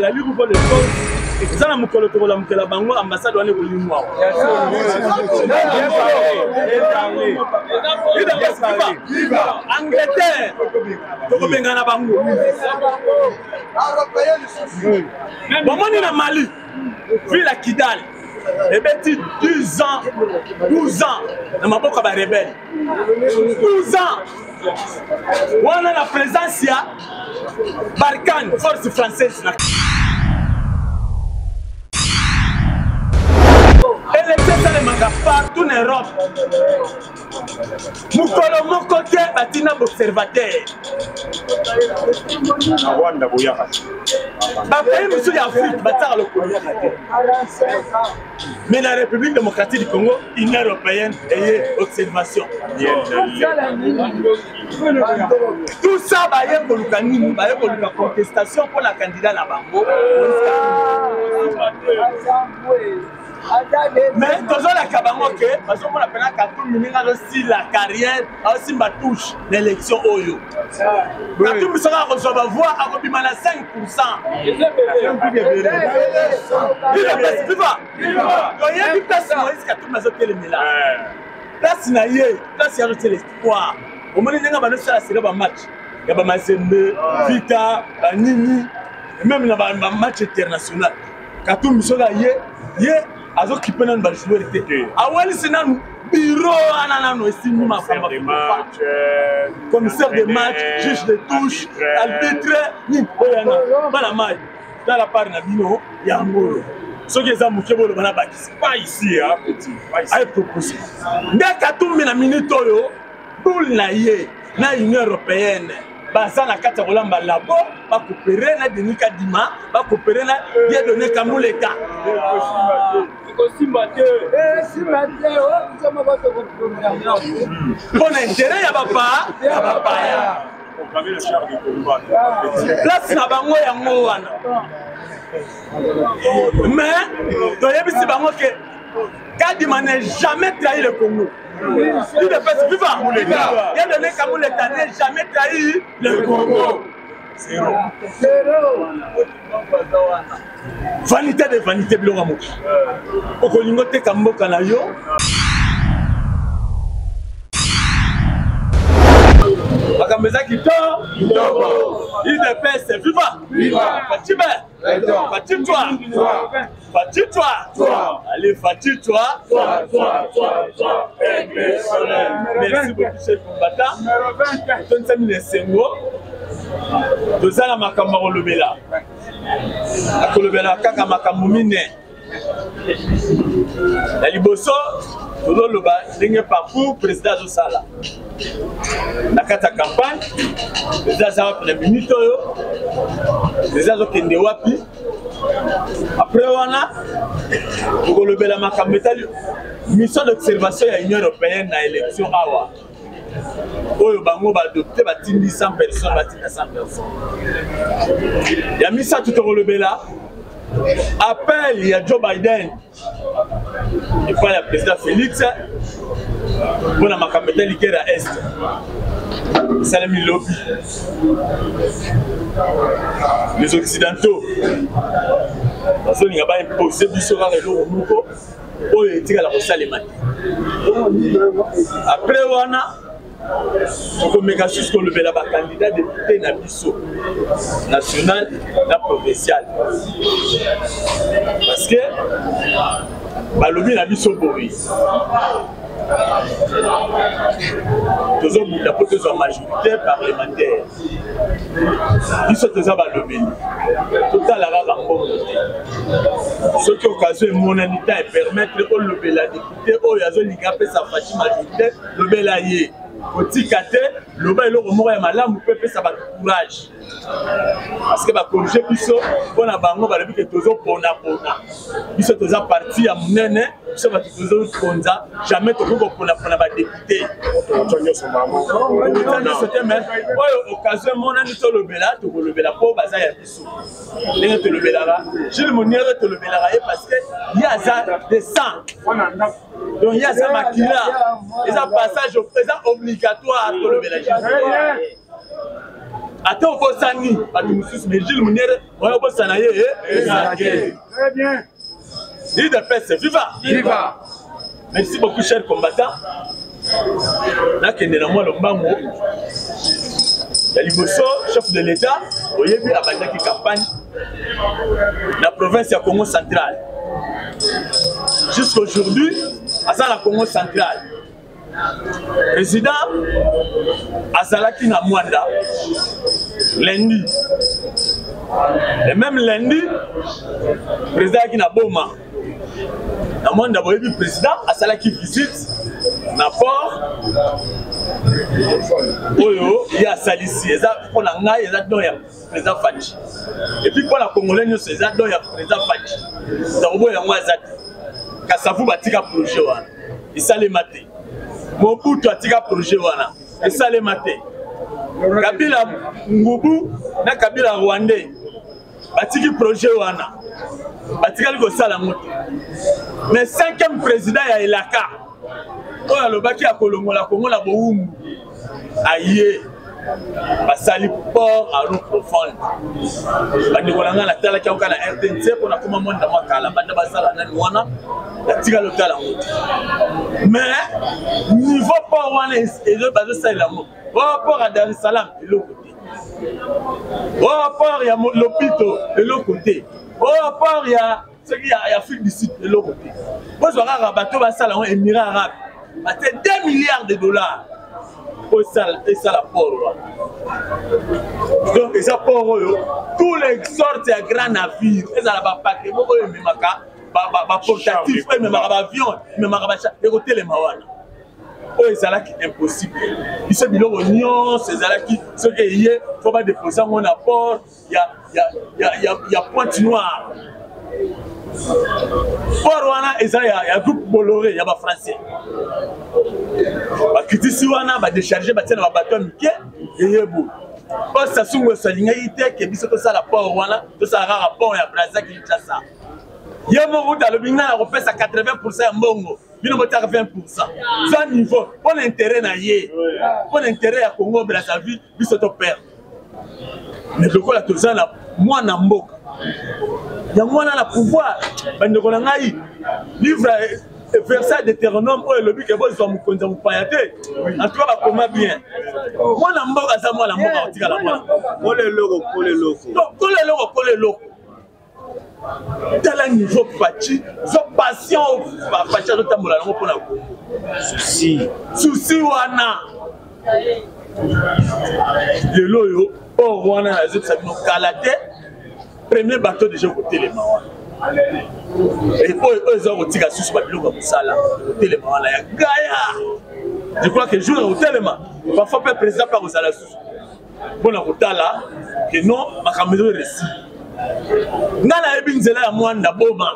la lui pour le cause ça na mukolo to la mukela bango ambassade wane ko limwa Angleterre to bengana bango bomoni na Mali ville à Kidal et beti 12 ans na maboka ba rebelle 12 ans on a la présence ya Barkhane force française na partout en Europe. Mukolo moko te batina observateur. Pays monsieur d'Afrique batara le Congo. Mais la République démocratique du Congo, Union européenne et observation. Tout ça va y avoir une contestation pour la candidat à Bango. Mais toujours la Kabango que parce qu'on appelle à tout le monde aussi la carrière aussi ma touche l'élection Oyo. Tout le sera recevoir voix à Robimana 5%. Il est viva. Il y a une place Moïse qui a tout mazoté le mélange. Place naïe, place y a l'espoir. Au moment où on va nous faire un match, il y a Mazembe, Vita, Nini, même dans un match international. Quand tout le monde y est azo kipe nan ba jouer té awali sinanu bureau ananano estimi ma femme commissaire de match juge de touche arbitre ni oyana bala mai dans la part na bino ya ngolo soki eza mukebolo bana bakisi pas ici hein petit ay proposé ndeka tumbi na minute oyo boule na ye na Union européenne baza na kati ya kolamba labo bakopere na Denis Kadima bakopere na ye donné Kamuleka bon intérêt ya papa ya papaya place na bango yango wana mais toyebisi bango ke Kadima n'a jamais trahi le Congo. Il ne fait vivre. Il a donné Kamuleka n'a jamais trahi le Congo. Zéro. Vanité de vanité, Bilora Moki. Okolingo te Kamboka na yo. Bakambeza kito. Il ne fait c'est vivant. Fatibé. Fatitoi. Allez, fatitoi. Merci beaucoup, chef combattant. Donne 5 minutes, c'est moi. Deux ans à Makamaro Lobela. À Kolobela, Kaka Makamumine. La Liboso, tout le bas, dernier parcours, président de Sala. La carte campagne, président Sala pour les minutes, président Kende Wapi. Après, on a pour le Bela Makametali, mission d'observation à l'Union européenne à l'élection Awa. Oyo bango ba adopté ba tindi 100 personnes, ba tindi 100 personnes. Il y a mis ça tout au Bela. Appel, il y a Joe Biden. Il faut le président Félix. Pour la Makametali qui est à Est. Salami Lobby. Les Occidentaux. Parce qu'il n'y a pas imposé du soir et l'eau au Mouko. Oh, il tire la rosa les mains. Après, on a. Pour que Megasus qu'on le verra candidat député Nabiso national et provincial. Parce que le Nabiso Boris. Tous les majorité parlementaire. Ils sont tous les tout à la ce qui occasionne mon unité et permettre au lever la députée au yazo ligapé sa fatigue majorité le belayer. Petit caté, le bas et le remords est malade, vous pouvez ça va courage. Parce que va corriger plus pour la banque, va le dire que toujours pour na. Ils sont tous partis à mon nez, ils sont tous konza, jamais toujours pour la député. C'était même, occasion mon ami te le bela, tu le bela pour baza ya biso. Les te le bela, Gilles Monier te le bela parce que il y a ça des sang. Donc il y a ça maquilla, et ça passage au présent obligatoire pour le village. Attends, on va s'en ir. Mais Gilles Mouniere, on va s'en aller. Très bien. L'île de paix, c'est viva. Viva. Merci beaucoup, chers combattants. Là, il y a Liboso, chef de l'État, il y a une campagne dans la province de Congo central. Jusqu'à aujourd'hui, à la Congo central, le président Azalaki na Mwanda, lundi. Et même lundi, le président qui na Boma. Na Mwanda, le président Azalaki visite na port. Oyo, il y a Salissi, pour la Ngaï, il y a président Fadji. Et puis pour la Congolais, il y a président Fadji. Zarobo ya Mwazat. Kassavou batika projet wana. Isale maté. Mobutu atika projet wana. Isale maté. Kabila Ngubu na Kabila Rwandais. Batiki projet wana. Batika liko sala moto. Mais 5e président ya Elaka. Oya lobaki ya kolongola Congo la boumbu. Aïe. Basali port à l'eau profonde. Bandi kolanga la tala ki okana RTNC pour na kuma monde dans makala. Bandi basala na wana la tika le tala moto. Mais niveau port wana et le bazo ça la moto. Port à Dar es Salaam de l'autre côté. Port il y a l'hôpital de l'autre côté. Port il y a ce qui y a Afrique du Sud de l'autre côté. Moi je vois bateau basala en Émirats arabes. C'est 2 milliards de dollars. Et ça la port. Donc, et ça port, tous les sortes de grands navires, et ça la paquet, portatif, même avion, même et côté les mawana. Oh, et ça là qui est impossible. Il se dit l'oignon, c'est ça là qui, ce qu'il y a, faut pas déposer mon apport, il y a Pointe Noire. Pour Rwanda, il y a un groupe Bolloré, il y a des Français. Ils vont décharger les bateaux Mickey et Yebo. Pour ça, si vous avez une chose, c'est la port Rwanda, c'est un rapport à Brazza qui dit ça. Il y a un route à l'Obina, on fait à 80% en Bongo, il y a 20%. C'est un niveau, pour l'intérêt pour l'intérêt à Congo, Brazzaville, il se perd. Mais le coup, la moi, Namboka. Il y a un pouvoir. Livre Versailles de Deutéronome, le but que vous avez en tout cas, comment bien. Moi, je suis moi, je dans le niveau Pachi, passion Pachi souci wana. Le loyo, or wana la zone sabino kalate. Premier bateau déjà côté les mains. Et pour eux ont tiré sur ce bateau comme ça là, côté les mains là, Gaïa. Je crois que jour au téléma, parfois le président par aux alas. Bon à côté là, que non, ma caméra est réussie. Nana ebinzela ya Mwanda Boma.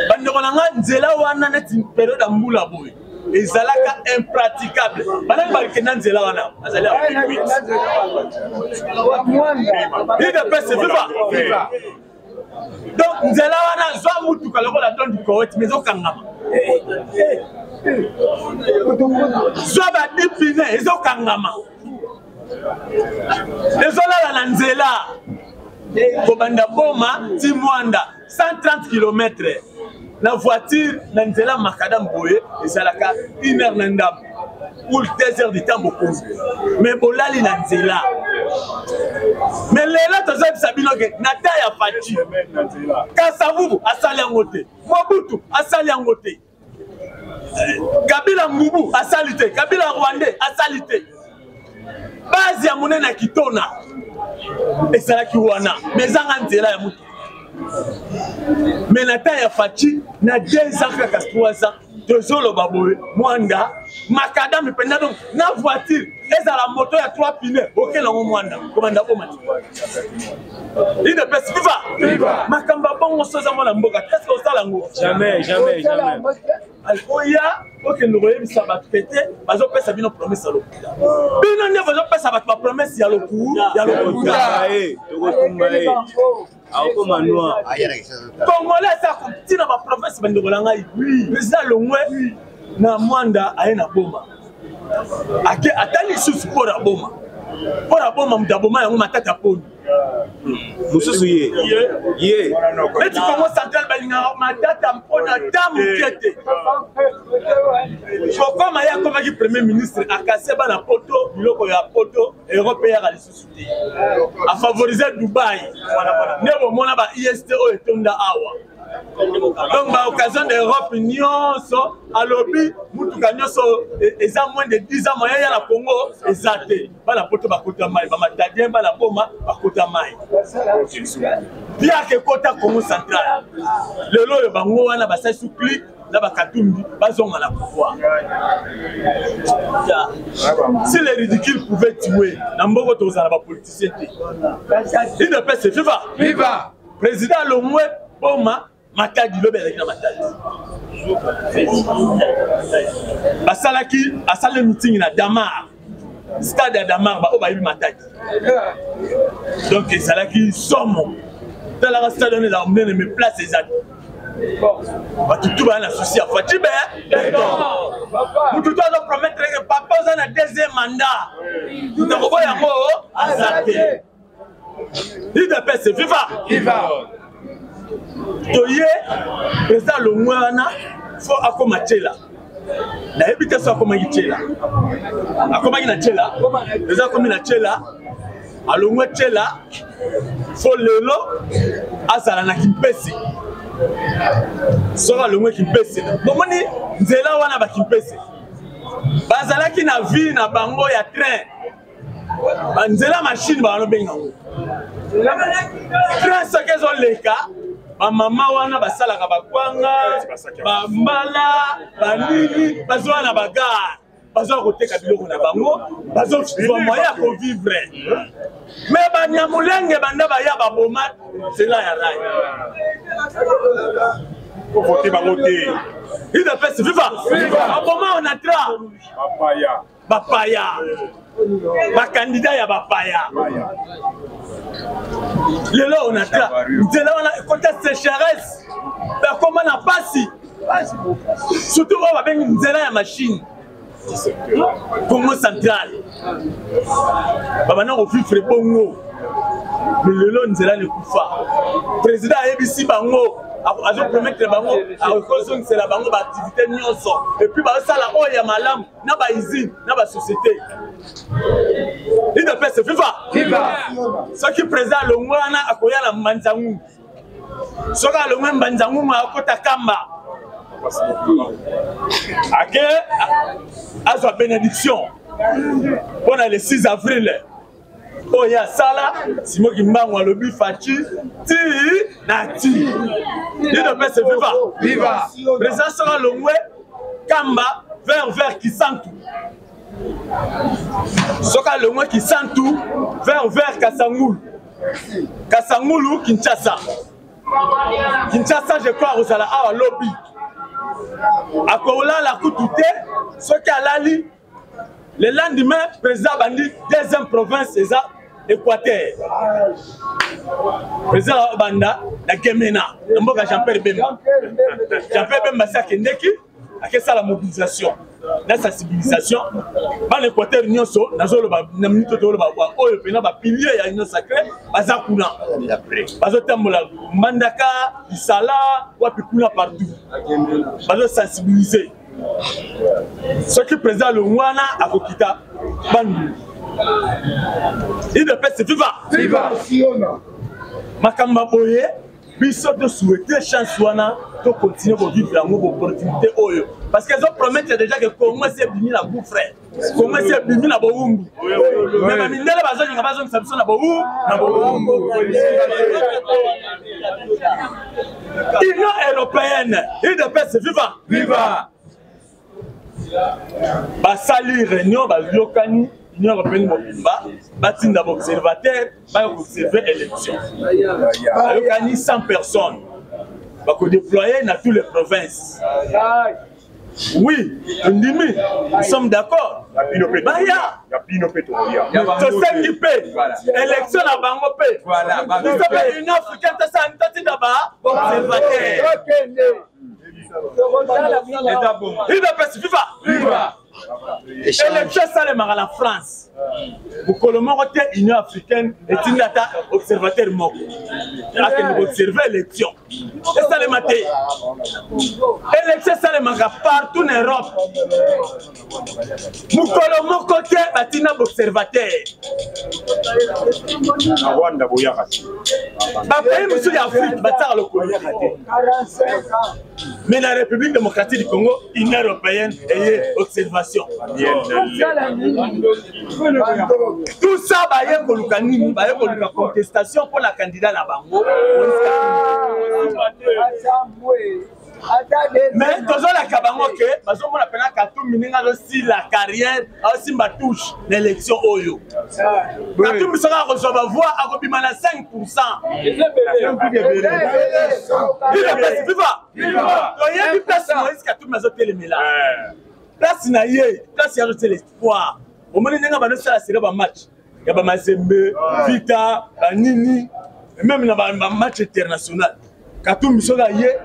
Bande kolanga nzela wana net une période ambula boy. Ezalaka impraticable. Bana balkena nzela wana. Azali a il de paix c'est viva. Donc nzela wana zwa mutu kaloko la donne du Koweït mais okangama. Zwa ba dipine ezokangama. Ezolala na nzela. Kobanda Boma, Timwanda, 130 km. La voiture, Nanzela Makadam Boye, et ça la 1 heure Nandam. Ou 2 heures de temps beaucoup. Mais Bolali Nanzela. Mais les là, tu as dit Nata ya Fati. Kassavou, a sali en côté. Mobutu, a sali en côté. Kabila Mbubu, a salité. Kabila Rwandais, a salité. Base ya Monena Kitona. Et c'est là qui wana mais en nzela ya mutu mais Nata ya Fati na 2 ans ka 3 ans tozolo baboye Mwanda makadam penda donc na voiture eza la moto ya 3 pneus auquel on Mwanda komanda Boma il ne peut viva makamba bongo soza mona mboka est-ce que ça lango jamais Alfoya, ok, nous voyons ça va péter, mais on peut ça bien promesse à l'eau. Bien on ne va pas ça va pas promesse il y a le coup, il y a le coup. Congolais ça continue ma promesse ben de Bolanga oui. Président Longwe na Mwanda aye na Boma. Ake atali sous pour la Boma. Pour la bombe, Mdaboma, on m'a tête à peau. Mususu ye. Mais tu commences à dire ma date à peau, la dame qui était. Pourquoi Maya, comme le Premier ministre, a cassé la poto, le poto européen à l'issue a favorisé Dubaï. Nous avons ISTO et Tonda Awa. Donc, à l'occasion de l'Europe, à l'objet, nous avons moins de 10 ans, il y a la Congo, et ça, la poto va côté maï, la boma va côté maï. Bien que côté Congo central, le lot de Bango, on a passé sous clic, là, Katumbi, basons à la pouvoir. Si les ridicules pouvaient tuer, n'importe où dans la politicien, il ne peut se vivre. Viva! Président Lomoué, Boma, Matadi, le bel avec la Matadi. Basalaki, à salle meeting à Damar, stade à Damar, bah, il Matadi. Donc, Salaki, somme. Dans la stade, on est là, on me place les actes. Bah, tout va en associé à Fatibé. Vous tout doit promettre que papa a un deuxième mandat. Tout à l'heure, il y a il ne peut se vivre. Toye, président Lomouana, faut accommater là. La habitation accommater là. Accommater na tchela. Président comme na tchela. A Lomoué tchela. Faut lelo. Azala na kimpesi. Sora Lomoué kimpesi. Bomoni nzela wana ba kimpesi. Bazala ki na vie na bango ya train. Nzela machine ba no benga. Train sokezo leka. Maman wana basalaka bakwanga bambala banini bazwa na bagar bazwa koteka biloko na bango bazwa moyen ko vivre mais banyamulenge banda baya baboma cela ya rai ko voter bango te il ne peut se vivre baboma on a tra bapaya ba candidat ya bapaya lelo on a tra nzela wana côté sécheresse ba comment na pasi surtout on va bengi nzela ya machine Congo central baba na ko vivre bongo mais lelo nzela le kufa président ABC bango a promettre bango a reconnaître la bango ba activité nyonso et puis ba sala oya malam na ba usine na ba société il ne peut se vivre ce qui président Lomouana akoya la manzangu soka Lomoué manzangu ma kota kamba ake azwa bénédiction pendant le 6 avril Oya Sala, Simo Kimbango alobi Fachi, Ti, Nati. Il ne peut se vivre. Viva. Président sera Lomoué, Kamba, vers qui sent tout. Soka Lomoué qui sent tout, vers Kassangoul. Kassangoulou, Kinshasa. Kinshasa, je crois, au Sala, à lobby. À Koula, la Koutouté, Soka Lali. Le lendemain, président Bandi, deuxième province, c'est ça, Équateur. Président Banda, la Gemena, Namboka Jean-Pierre Bemba. Jean-Pierre Bemba, c'est Kendeki, à ça la mobilisation, la sensibilisation. Dans l'Équateur, nous sommes dans le minute de l'Europe, pilier, il y a une sacrée, Bazakuna. Bazotambola, Mandaka, Isala, Wapikuna partout. Bazo sensibiliser. Ce qui présente le Mouana à Kokita, Bandou. Il ne peut se vivre. Makamba Boye, Bissot de souhaiter chance Wana, de continuer à vivre la mauvaise opportunité. Parce qu'ils ont promis déjà que comment c'est bimi la boue frère. Comment c'est bimi la boumbu. Mais la mine de la base, il n'y a pas besoin de Samson la boumbu. L'Union européenne, il ne peut se vivre. Viva! Basali réunion Yokani Union européenne Mobimba batinda observateur ba observer élection Yokani 100 personnes ba ko déployer dans toutes les provinces. Oui, nous sommes d'accord. Élection à Bango P. Voilà. L'Union africaine observateur. Il ne peut se vivre. élection salemaka la France mokolo moko te Union africaine etindi ata observateur moko akende koobserve élection esalema te élection salemaka partout en Europe mokolo moko te batina observateur bapays mosusu ya Afrique bataka lokolo mais la République démocratique du Congo Union européenne eye observation tout ça baye koluka nini baye koluka contestation pour la candidat na bango mais tozolaka bango ke bazomona pena Katumbi ninga aussi la carrière aussi ma touche l'élection oyo Katumbi sera reçoit ma voix akobima na 5%. Viva oyebi place Moïse Katumbi azotelemela place na ye place ya Rotel Espoir omoni ndenge banosala sera ba match ya ba Mazembe Vita Nini même na ba match international Katumbi soka ye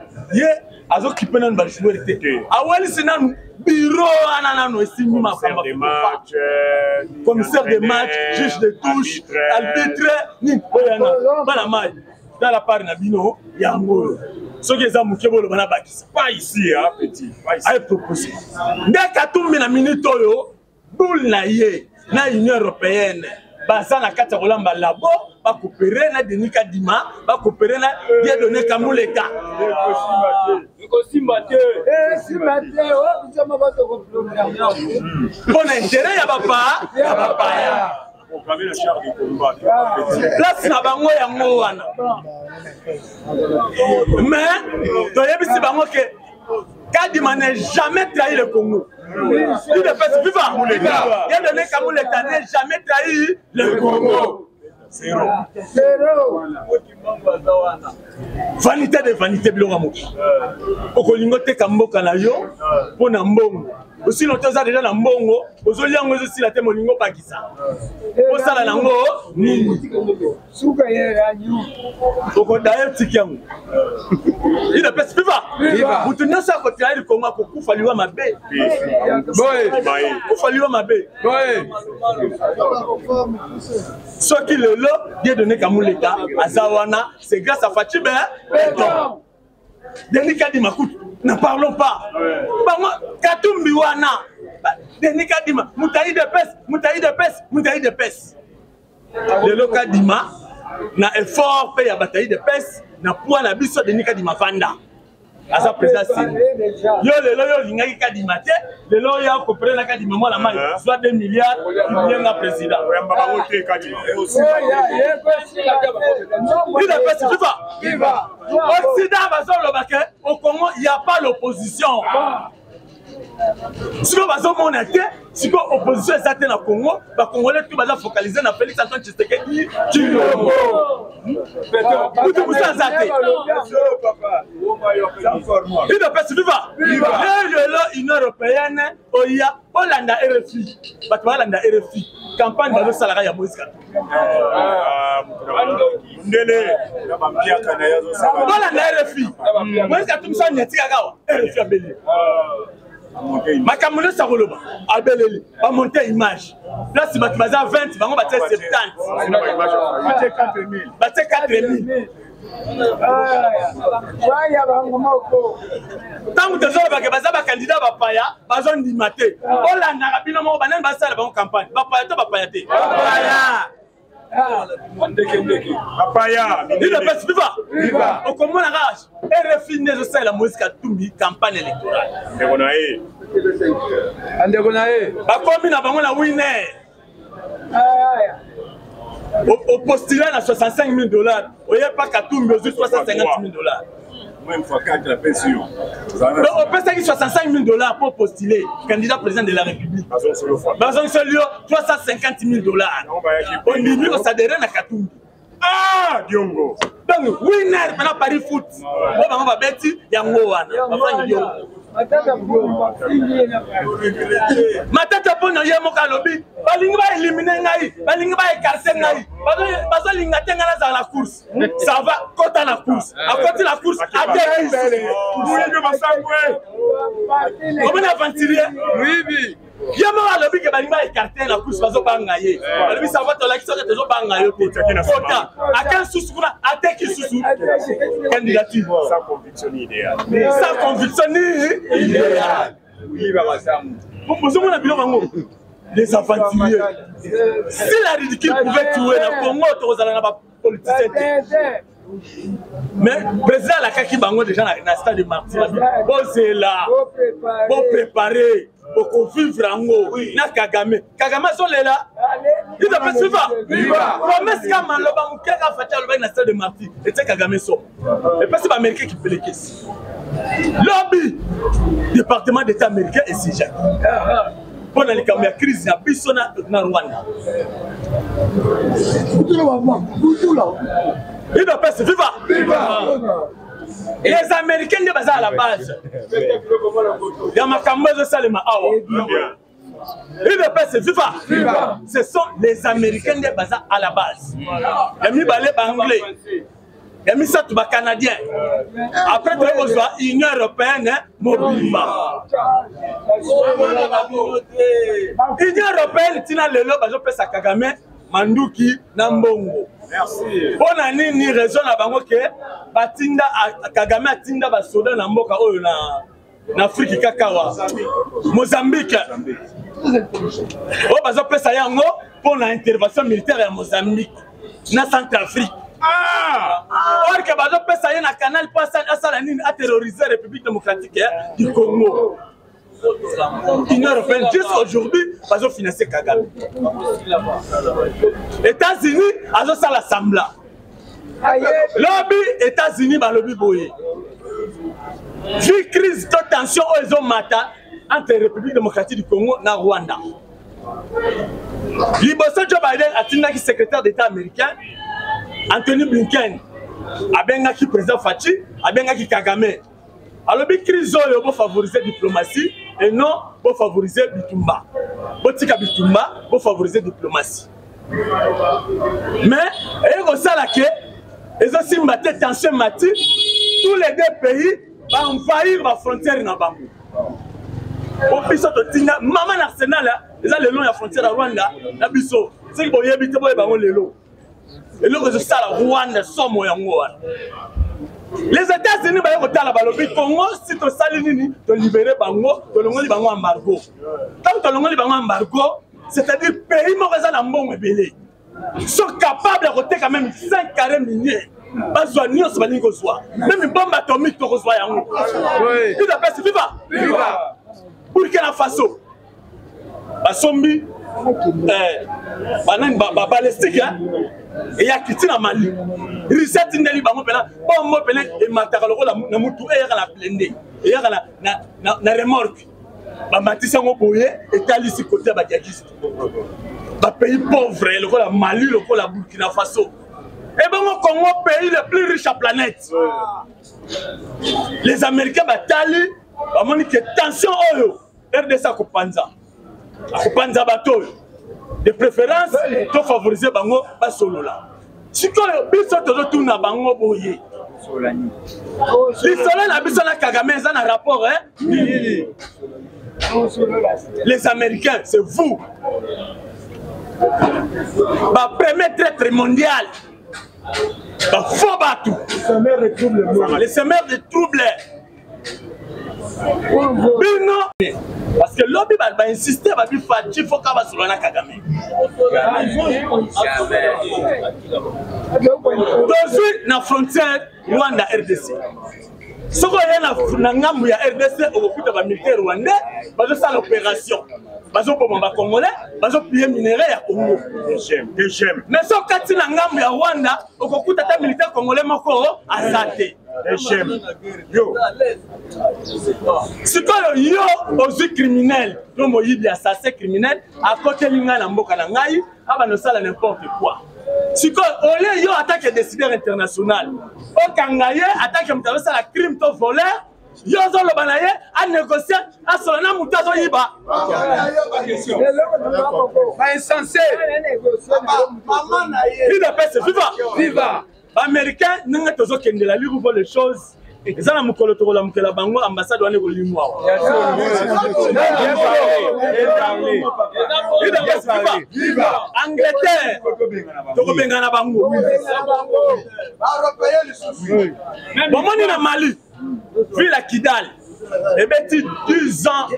azokipe nanu bajoueur te awelisi nanu bureau ana nanu esimi makamba commissaire de match juge de touche arbitre nini oyana bana mai dans la part na bino yango soki eza moke boloba na bakisa pas ici hein petit pas ici ay proposé nde Katumbi na minute oyo boule na ye na Union européenne baza na kati ya kolamba labo bakopere na Denis Kadima bakopere na Dieudonné Kamuleka mpona intérêt ya bapaya place na bango yango wana mais toyebisi bango ke Kadima n'a jamais trahi le Congo. Il ne fait vivre. Dieudonné Kamuleka n'a jamais trahi le Congo. Zéro. Vanité de vanité bilonga moki. Okolingo te kamboka na yo pona mbongo. Aussi longtemps ça déjà na mbongo, ozoliango aussi la te molingo bakisa. Osala nango nini? Suka ye ranyu. Oko daer tikiango. Il ne peut vivre. Vous tenez ça côté du Congo ko kufaliwa mabe. Boy, kufaliwa mabe. Boy. Ce qui le lot, Dieudonné Kamuleka, Azawana, c'est grâce à Fatibé. Denis Kadima, n'en parlons pas. Katumbi wana, Denis Kadima, Moutaï de pes. Le lot Kadima, na effort fait à bataille de pes, na point la biso Denis Kadima Fanda. À sa présence, yo le lo yo lingaki Kadima te, le lo ya comprendre la Kadima moi la main, soit 2 milliards, il vient la président. Il est fait viva. Occident bazolo baké, au Congo il y a pas l'opposition. Si on va se monter, si l'opposition est atteinte au Congo, les Congolais tout va focaliser sur Félix Antoine Tshisekedi. Tshilombo. Vous êtes athées. Il ne peut se vivre. L'Union européenne, Oya, Hollande RFI. Hollande RFI. Campagne de salarié à Moïse Katumbi. Hollande RFI. Moïse Katumbi s'en est tiré à RFI à Béli. Makamune Saroloba, Abeleli, va monter image. Là, si tu as 20, on va te 70. Batte 4000. Tant que tu as un candidat, tu as un dimaté. On a un rapide, on va faire une campagne. Apaya, il ne peut vivre. Au comment la rage, RFI n'est pas la Moïse Katumbi campagne électorale. Bakomi na bango la winner. Au postulat à $65 000. Il n'y a pas Katumbi aux $350 000. Même fois 4 la pension. On peut payer $65 000 pour postuler candidat président de la République. Dans un seul lieu, $350 000. On dit que ça devrait à Katumbi. Ah, Diongo. Donc, winner maintenant Paris Foot. On va bêtir, Yango Wana. Matata pona yemo kalobi balingi ba éliminer ngai balingi ba écarter ngai bazo linga tenga na la course ça va kota la course à côté la course à terre vous voulez que masangwe comment aventurier oui Yama alobi ke balinga écarté la course bazo bangaye. Alobi ça va to la kisoka tozo bangayo te. Kota akan susu kuna ateki susu. Candidature Sans conviction idéale. sans conviction idéale. Oui, baba Sam. Vous avez vu les aventuriers. Si la ridicule pouvait tuer le Congo, tu allais pas politicien. Mais le président la Kaki Bango déjà dans le stade de Martyr. Bon c'est là. Bon préparer. Pour vivre en haut. Na Kagame. Kagame sont là. Il doit pas suivre. Promesse qu'à Maloba ou quelqu'un fait dans le stade de Martyr. Et c'est Kagame sont. Et pas c'est pas américain qui peut les caisses. Lobby. Département d'État américain et si Jacques. Pendant les caméras crise na bisona na Rwanda. Il doit pas se vivre. Les Américains ne basent à la base. Il y a ma caméra de Salema Awa. Il doit pas se vivre. Ce sont les Américains qui basent à la base. Il y a mis balai anglais. Il y a mis ça tout bas canadien. Après, tu as l'Union européenne, Mobimba. L'Union européenne, tu as le lot, je peux ça Kagame, Manduki, Nambongo. Merci. Bon année, ni raison à Bango que Batinda Kagame a Tinda Basoda Namboka en Afrique Kakawa. Mozambique. Oh, bah, je peux ça yango pour l'intervention militaire à Mozambique. Na Centrafrique. Or que bazo pesa yena canal pour à terroriser la République démocratique du Congo. L'Union européenne juste aujourd'hui bazo financer Kagame. États-Unis azo ça l'Assemblée. Lobby États-Unis ba lobby boye. Vu crise de tension aux mata entre la République démocratique du Congo et Rwanda. Liboso Joe Biden a été secrétaire d'État américain. Anthony Blinken a bien qui président Fachi, a bien qui Kagame. Alors, la crise pour favoriser la diplomatie et non pour favoriser Bitumba. Pour favoriser la diplomatie. Mais, il y a aussi ils ont aussi maté tension mati, tous les deux pays vont envahir la frontière dans Bambou. Au piso de Tina, maman Arsenal, ils ont le long de la frontière à Rwanda, la biso. C'est que vous avez habité pour les lots. Et là, je ça la Rwanda, somme les États-Unis, ils ont dit Congo, si tu salis, tu libérer Bango, tu libérer Bango embargo. Tant que tu libérer embargo, c'est-à-dire pays mauvais en bon et belé. Ils sont capables de retirer quand même 5 carrés miniers. Pas ni on même une bombe atomique, tu reçois. Il a passé viva. Burkina Faso. Basombi, balistique, et il y a quitté la Mali. Reset Ndeli Bango Pena, bon mot Pena, et Matarolo, la Moutou, et la blindée, et la remorque. Matissa Moboye, et Talissi côté Badiakiste. Pays pauvre, le Mali, le Burkina Faso. Et bon, Congo, pays le plus riche à la planète. Les Américains bataillent, ils ont que tension, RDC Kopanza. Kopanza bateau. De préférence, tu favoriser Bango, pas solo là. Si tu as besoin de retourner à Bango, boye. L'histoire n'a besoin de Kagame, ça a un rapport, hein? Les Américains, c'est vous. Premier traître mondial. Faux bateau. Les semeurs de troubles. Parce que l'objet va insister, va dire qu'il faut qu'il soit là Kagame. Aujourd'hui, dans la frontière Rwanda-RDC. Si vous avez la RDC, au bout de la militaire rwandais, vous avez l'opération. Vous avez les Congolais, vous avez les minéraux à Congo. Mais si vous avez la Rwanda, au bout de la militaire congolais, vous avez azaté. Si vous avez criminel, vous avez des assassins criminels, à côté de l'Inga, vous avez n'importe quoi. Si vous avez attaqué des décideurs internationaux, au Kangaye, attaque la crime de voleur, Yozo le banaye a négocié à son nom ou tazo yiba. Pas insensé. Il ne peut se vivre. Viva. Américain, nous ne sommes pas les choses eza na mokolo tokolamukela bango ambassade wana ekolimwa Angleterre tokobengana bango bomoni na Mali ville ya Kidal ebeti 12 ans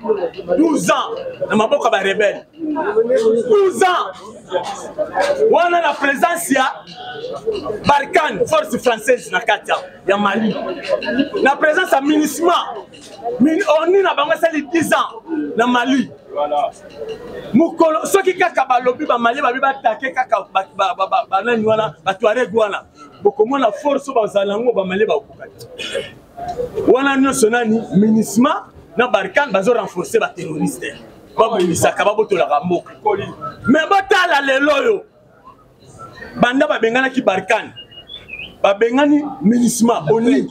na maboka ba rebelle 12 ans wana na présence ya Barkhane force française na kati ya Mali na présence ya MINUSMA oni na bango sali 10 ans na Mali mukolo soki kaka balobi ba Mali babi batake kaka banani wana batware wana bokomona force bazalango ba Mali bakokati wana nyonso nani MINUSMA na Barkhane bazo renforcer ba terroriste babomisaka babotolaka mboka mais botala lelo yo banda babenganaki Barkhane babengani MINUSMA oni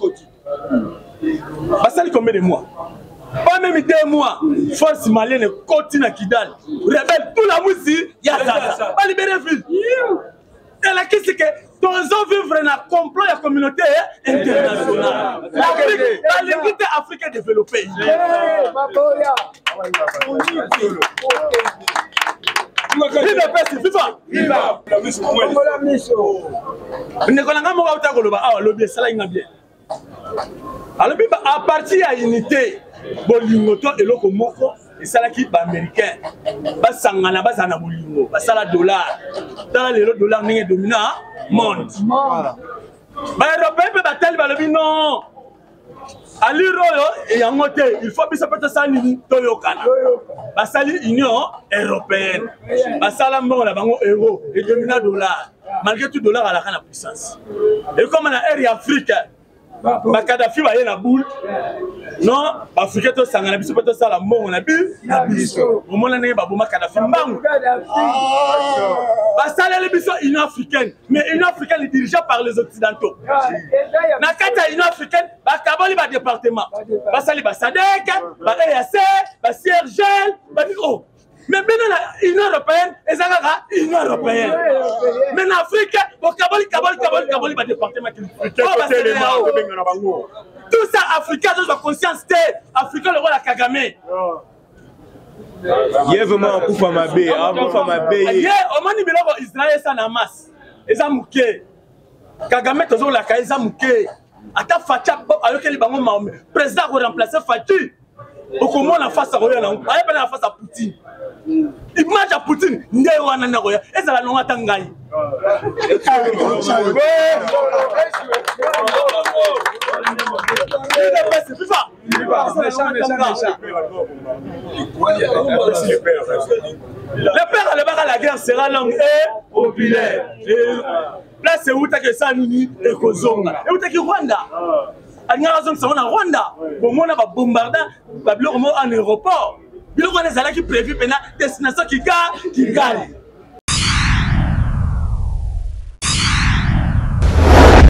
basali combien de mois pas même 2 mois force malienne koti na Kidal rebelle tout la musique ya Zaza ba libérer ville et la question que tozo vivre na complot ya communauté internationale l'Afrique la limite Afrique développée viva nekolanga moko auta koloba awa lobi esala inga bien alobi à partir ya unité bolingo to eloko moko esalaki baaméricain basangana bazala na bolingo basala dollar tala lelo dollar ndenge domina monde baeuropéen mpe batali balobi non aliro oyo yango te il faut biso mpe tosala nini toyokana basali union européenne basala mbongo na bango euro edomina dollar malgré tout dollar alaka na puissance ekoma na aire ya afrique bakadafi baye na boule non bafrika tosangana biso mpe tosala mbongo na biso omona ndenge baboma kadafi mbangu basaleli biso union africaine mais union africaine est dirigée par les occidentaux na kati ya union africaine bakaboli badépartement basali basadek baEAC basiergel badi o mais bien la Union européenne ezalaka Union européenne mais en Afrique kaboli ba département qui tout ça africain dans la conscience africain le roi la Kagame Yevement kufa mabe akufa mabe ye omoni biloko Israël ça na masse eza muke Kagame tozo la kaisa muke ata facha ayokeli bango maome président ko remplacer Fachi okomona face à Roya na ayebana face à Poutine image à Poutine nde wana na Roya ezala nonga tangai le père la guerre sera longue et populaire là c'est où t'as que ça nini et kozonga et où t'as que Rwanda anya zone ça on a Rwanda bon on a ba bombarda ba biloko en aéroport biloko les ala qui prévu pena destination Kigali